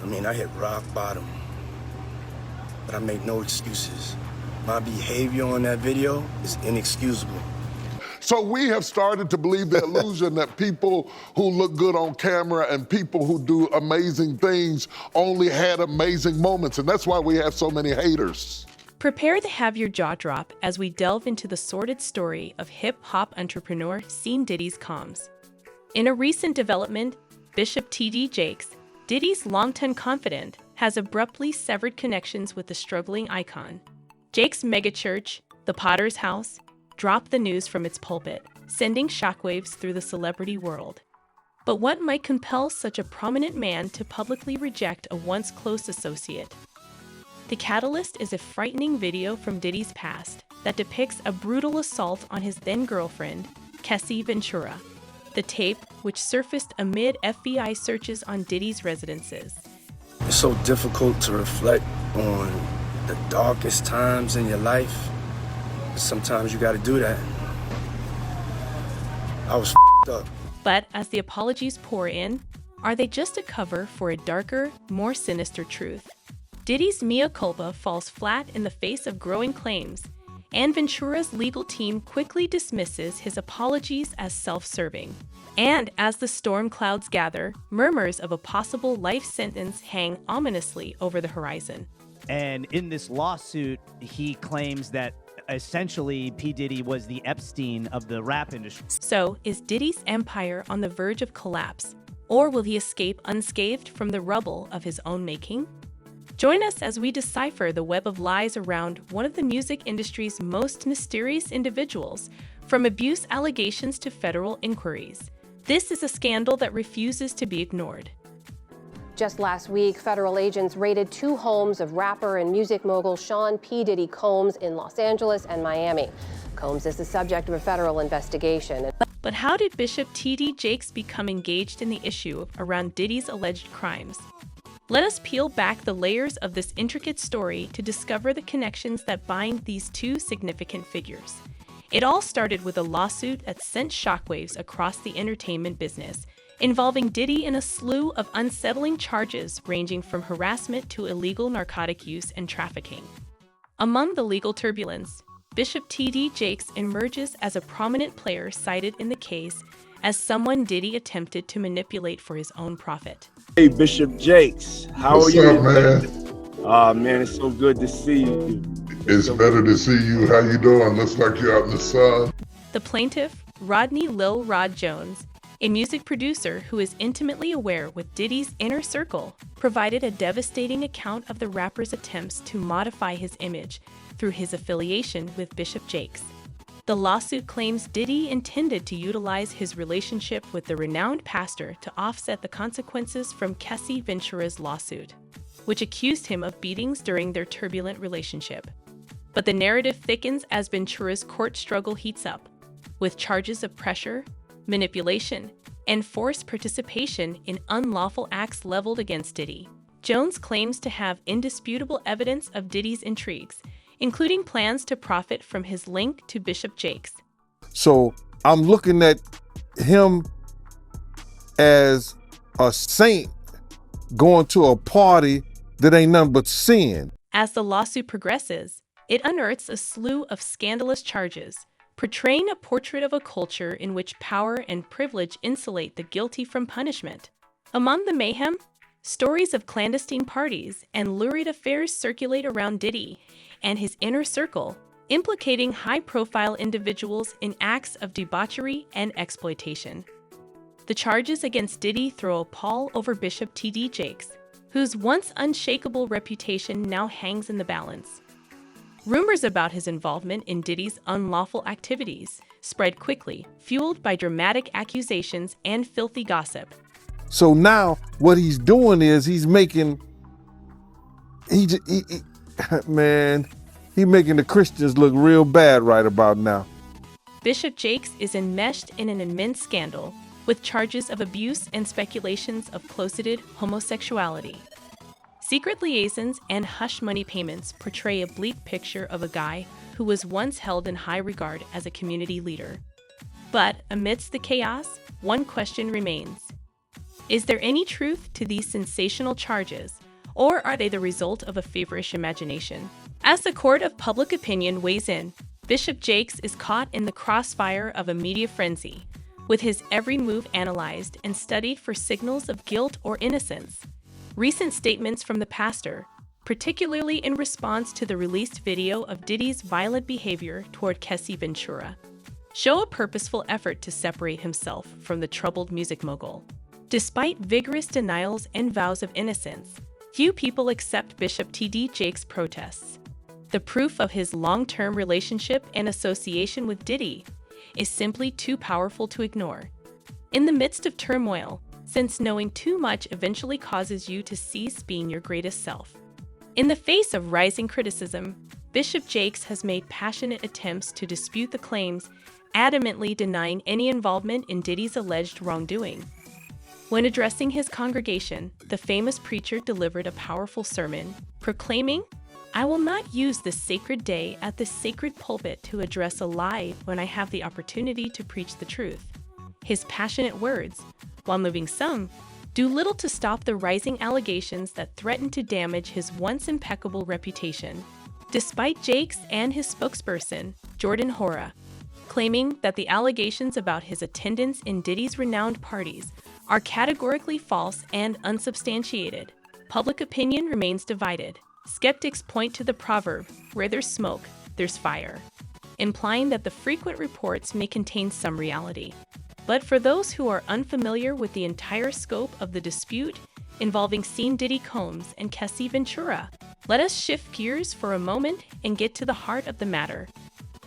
I hit rock bottom, but I make no excuses. My behavior on that video is inexcusable. So we have started to believe the illusion that people who look good on camera and people who do amazing things only had amazing moments, and that's why we have so many haters. Prepare to have your jaw drop as we delve into the sordid story of hip-hop entrepreneur Sean Diddy's comms. In a recent development, Bishop T.D. Jakes, Diddy's longtime confidant, has abruptly severed connections with the struggling icon. Jakes' megachurch, the Potter's House, dropped the news from its pulpit, sending shockwaves through the celebrity world. But what might compel such a prominent man to publicly reject a once close associate? The catalyst is a frightening video from Diddy's past that depicts a brutal assault on his then-girlfriend, Kessie Ventura. The tape, which surfaced amid FBI searches on Diddy's residences. It's so difficult to reflect on the darkest times in your life. Sometimes you gotta do that. I was up. But as the apologies pour in, are they just a cover for a darker, more sinister truth? Diddy's mea culpa falls flat in the face of growing claims, and Ventura's legal team quickly dismisses his apologies as self-serving. And as the storm clouds gather, murmurs of a possible life sentence hang ominously over the horizon. And in this lawsuit, he claims that essentially P. Diddy was the Epstein of the rap industry. So, is Diddy's empire on the verge of collapse, or will he escape unscathed from the rubble of his own making? Join us as we decipher the web of lies around one of the music industry's most mysterious individuals, from abuse allegations to federal inquiries. This is a scandal that refuses to be ignored. Just last week, federal agents raided 2 homes of rapper and music mogul Sean P. Diddy Combs in Los Angeles and Miami. Combs is the subject of a federal investigation. But how did Bishop T.D. Jakes become engaged in the issue around Diddy's alleged crimes? Let us peel back the layers of this intricate story to discover the connections that bind these two significant figures. It all started with a lawsuit that sent shockwaves across the entertainment business, involving Diddy in a slew of unsettling charges ranging from harassment to illegal narcotic use and trafficking. Among the legal turbulence, Bishop T.D. Jakes emerges as a prominent player cited in the case as someone Diddy attempted to manipulate for his own profit. Hey, Bishop Jakes, how What's are you? up, man? Man, it's so good to see you. It's better to see you. How you doing? Looks like you're out in the sun. The plaintiff, Rodney Lil Rod Jones, a music producer who is intimately aware with Diddy's inner circle, provided a devastating account of the rapper's attempts to modify his image through his affiliation with Bishop Jakes. The lawsuit claims Diddy intended to utilize his relationship with the renowned pastor to offset the consequences from Kessie Ventura's lawsuit, which accused him of beatings during their turbulent relationship. But the narrative thickens as Ventura's court struggle heats up, with charges of pressure, manipulation, and forced participation in unlawful acts leveled against Diddy. Jones claims to have indisputable evidence of Diddy's intrigues, including plans to profit from his link to Bishop Jakes. So I'm looking at him as a saint going to a party that ain't nothing but sin. As the lawsuit progresses, it unearths a slew of scandalous charges, portraying a portrait of a culture in which power and privilege insulate the guilty from punishment. Among the mayhem, stories of clandestine parties and lurid affairs circulate around Diddy and his inner circle, implicating high-profile individuals in acts of debauchery and exploitation. The charges against Diddy throw a pall over Bishop T.D. Jakes, whose once unshakable reputation now hangs in the balance. Rumors about his involvement in Diddy's unlawful activities spread quickly, fueled by dramatic accusations and filthy gossip. So now what he's doing is he's making the Christians look real bad right about now. Bishop Jakes is enmeshed in an immense scandal, with charges of abuse and speculations of closeted homosexuality. Secret liaisons and hush money payments portray a bleak picture of a guy who was once held in high regard as a community leader. But amidst the chaos, one question remains. Is there any truth to these sensational charges, or are they the result of a feverish imagination? As the court of public opinion weighs in, Bishop Jakes is caught in the crossfire of a media frenzy, with his every move analyzed and studied for signals of guilt or innocence. Recent statements from the pastor, particularly in response to the released video of Diddy's violent behavior toward Kessie Ventura, show a purposeful effort to separate himself from the troubled music mogul. Despite vigorous denials and vows of innocence, few people accept Bishop T.D. Jakes' protests. The proof of his long-term relationship and association with Diddy is simply too powerful to ignore. In the midst of turmoil, since knowing too much eventually causes you to cease being your greatest self. In the face of rising criticism, Bishop Jakes has made passionate attempts to dispute the claims, adamantly denying any involvement in Diddy's alleged wrongdoing. When addressing his congregation, the famous preacher delivered a powerful sermon, proclaiming, "I will not use this sacred day at this sacred pulpit to address a lie when I have the opportunity to preach the truth." His passionate words, while moving some, do little to stop the rising allegations that threaten to damage his once impeccable reputation, despite Jakes and his spokesperson, Jordan Hora, claiming that the allegations about his attendance in Diddy's renowned parties are categorically false and unsubstantiated. Public opinion remains divided. Skeptics point to the proverb, "Where there's smoke, there's fire," implying that the frequent reports may contain some reality. But for those who are unfamiliar with the entire scope of the dispute involving Sean Diddy Combs and Kessie Ventura, let us shift gears for a moment and get to the heart of the matter.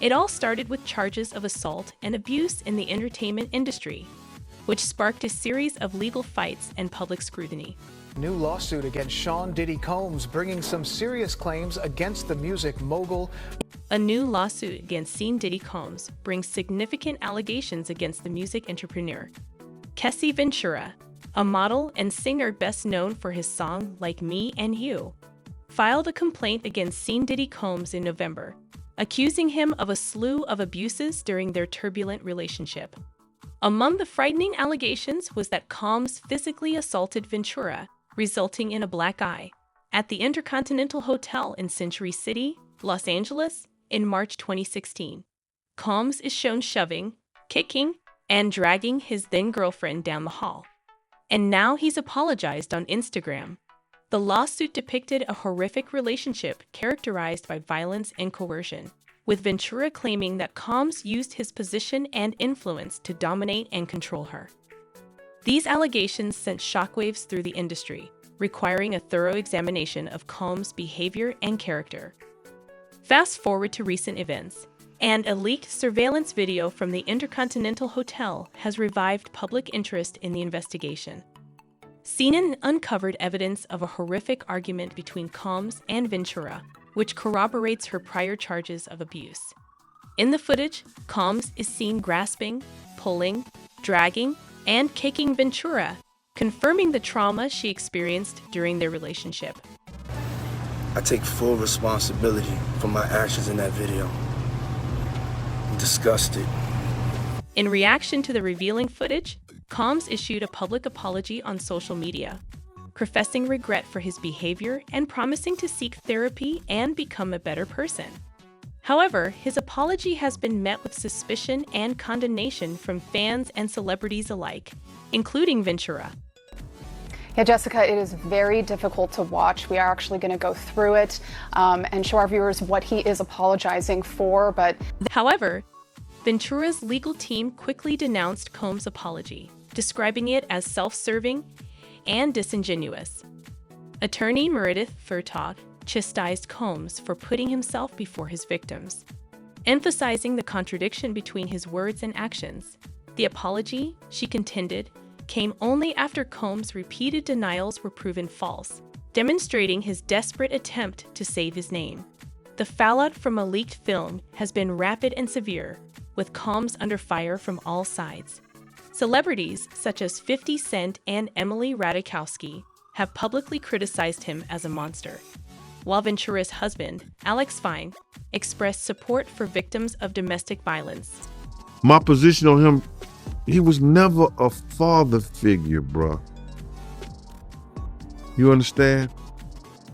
It all started with charges of assault and abuse in the entertainment industry, which sparked a series of legal fights and public scrutiny. New lawsuit against Sean Diddy Combs bringing some serious claims against the music mogul. A new lawsuit against Sean Diddy Combs brings significant allegations against the music entrepreneur. Kessie Ventura, a model and singer best known for his song Like Me and You, filed a complaint against Sean Diddy Combs in November, accusing him of a slew of abuses during their turbulent relationship. Among the frightening allegations was that Combs physically assaulted Ventura, resulting in a black eye, at the Intercontinental Hotel in Century City, Los Angeles, in March 2016. Combs is shown shoving, kicking, and dragging his then-girlfriend down the hall. And now he's apologized on Instagram. The lawsuit depicted a horrific relationship characterized by violence and coercion, with Ventura claiming that Combs used his position and influence to dominate and control her. These allegations sent shockwaves through the industry, requiring a thorough examination of Combs' behavior and character. Fast forward to recent events, and a leaked surveillance video from the Intercontinental Hotel has revived public interest in the investigation. CNN uncovered evidence of a horrific argument between Combs and Ventura, which corroborates her prior charges of abuse. In the footage, Combs is seen grasping, pulling, dragging, and kicking Ventura, confirming the trauma she experienced during their relationship. I take full responsibility for my actions in that video. I'm disgusted. In reaction to the revealing footage, Combs issued a public apology on social media, professing regret for his behavior and promising to seek therapy and become a better person. However, his apology has been met with suspicion and condemnation from fans and celebrities alike, including Ventura. Yeah, Jessica, it is very difficult to watch. We are actually going to go through it and show our viewers what he is apologizing for. But however, Ventura's legal team quickly denounced Combs' apology, describing it as self-serving and disingenuous. Attorney Meredith Furtog chastised Combs for putting himself before his victims, emphasizing the contradiction between his words and actions. The apology, she contended, came only after Combs' repeated denials were proven false, demonstrating his desperate attempt to save his name. The fallout from a leaked film has been rapid and severe, with Combs under fire from all sides. Celebrities such as 50 Cent and Emily Ratajkowski have publicly criticized him as a monster, while Ventura's husband, Alex Fine, expressed support for victims of domestic violence. My position on him, he was never a father figure, bruh. You understand?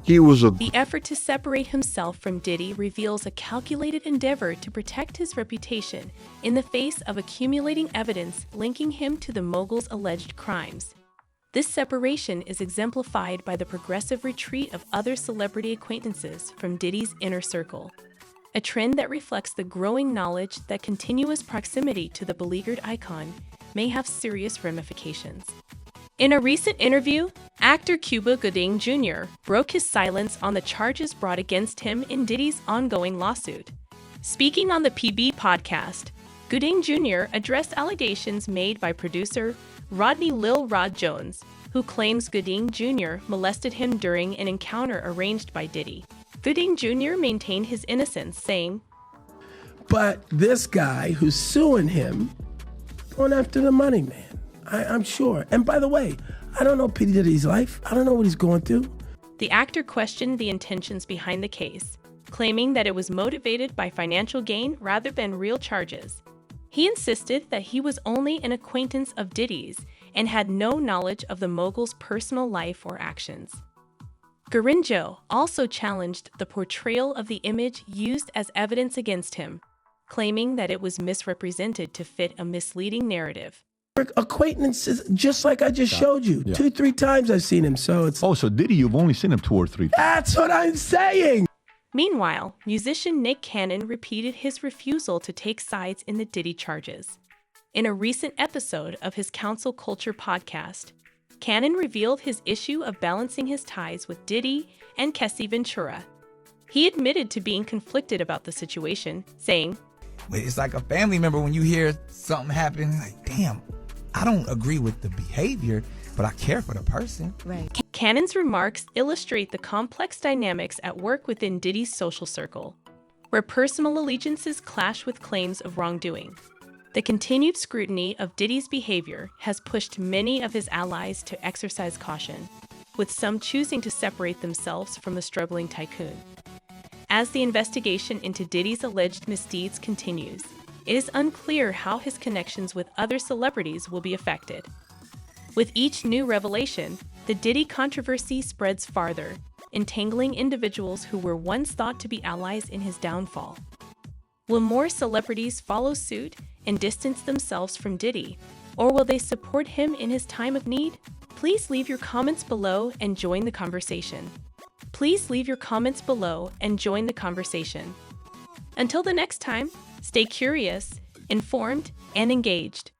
He was a The effort to separate himself from Diddy reveals a calculated endeavor to protect his reputation in the face of accumulating evidence linking him to the mogul's alleged crimes. This separation is exemplified by the progressive retreat of other celebrity acquaintances from Diddy's inner circle, a trend that reflects the growing knowledge that continuous proximity to the beleaguered icon may have serious ramifications. In a recent interview, actor Cuba Gooding Jr. broke his silence on the charges brought against him in Diddy's ongoing lawsuit. Speaking on the PB podcast, Gooding Jr. addressed allegations made by producer Rodney Lil Rod Jones, who claims Gooding Jr. molested him during an encounter arranged by Diddy. Gooding Jr. maintained his innocence, saying, "But this guy who's suing him, going after the money, man. I'm sure. And by the way, I don't know P. Diddy's life. I don't know what he's going through." The actor questioned the intentions behind the case, claiming that it was motivated by financial gain rather than real charges. He insisted that he was only an acquaintance of Diddy's and had no knowledge of the mogul's personal life or actions. Garinjo also challenged the portrayal of the image used as evidence against him, claiming that it was misrepresented to fit a misleading narrative. Acquaintances, just like I just showed you. Yeah. 2-3 times I've seen him, so it's... Oh, so Diddy, you've only seen him 2 or 3 times. That's what I'm saying! Meanwhile, musician Nick Cannon repeated his refusal to take sides in the Diddy charges. In a recent episode of his Council Culture podcast, Cannon revealed his issue of balancing his ties with Diddy and Kessie Ventura. He admitted to being conflicted about the situation, saying, "It's like a family member when you hear something happen, like, damn, I don't agree with the behavior, but I care for the person." Right. Cannon's remarks illustrate the complex dynamics at work within Diddy's social circle, where personal allegiances clash with claims of wrongdoing. The continued scrutiny of Diddy's behavior has pushed many of his allies to exercise caution, with some choosing to separate themselves from the struggling tycoon. As the investigation into Diddy's alleged misdeeds continues, it is unclear how his connections with other celebrities will be affected. With each new revelation, the Diddy controversy spreads farther, entangling individuals who were once thought to be allies in his downfall. Will more celebrities follow suit and distance themselves from Diddy, or will they support him in his time of need? Please leave your comments below and join the conversation. Until the next time, stay curious, informed, and engaged.